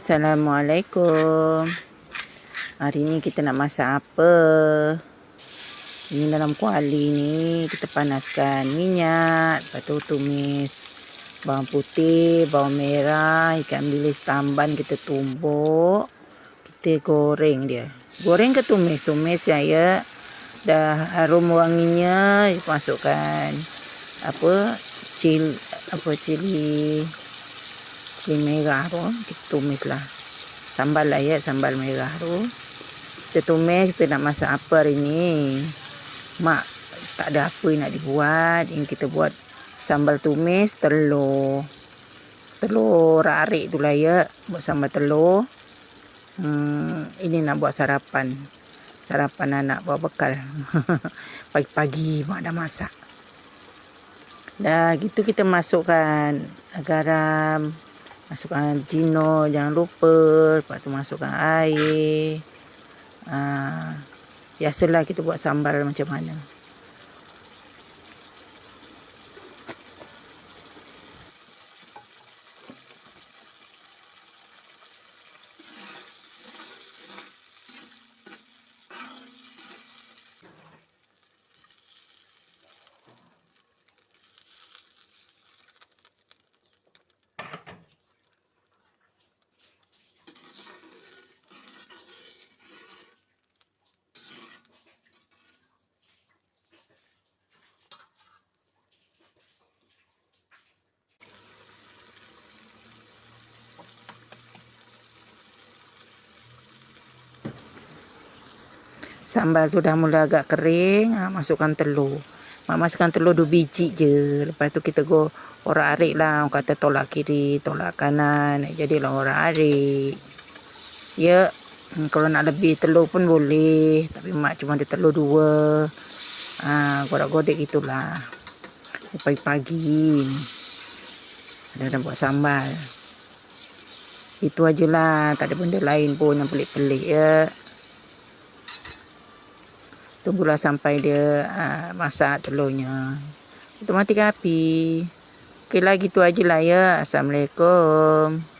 Assalamualaikum. Hari ni kita nak masak apa? Ini dalam kuali ni kita panaskan minyak, lepas tu tumis bawang putih, bawang merah, ikan bilis tamban kita tumbuk. Kita goreng dia. Goreng ke tumis? Tumis ya. Dah harum wanginya, masukkan cili merah tu kita tumis lah, sambal lah ya, sambal merah tu kita tumis. Kita nak masak apa hari ni? Mak tak ada apa nak dibuat, yang kita buat sambal tumis telur rarik tu lah ya, buat sambal telur. Ini nak buat sarapan anak, buat bekal pagi-pagi mak dah masak. Dah gitu kita masukkan garam, masukkan jino, jangan lupa. Lepas tu masukkan air. Biasalah kita buat sambal macam mana. Sambal tu dah mula agak kering, masukkan telur. Mak masukkan telur 2 biji je. Lepas tu kita orak-arik lah. Orang kata tolak kiri, tolak kanan. Jadilah orak-arik. Ya, kalau nak lebih telur pun boleh. Tapi mak cuma ada telur 2. Godek-godek itulah. Pagi-pagi ni dah buat sambal. Itu ajalah, tak ada benda lain pun yang pelik-pelik ya. Tunggulah sampai dia masak telurnya. Kita matikan api. Okeylah, gitu ajalah ya. Assalamualaikum.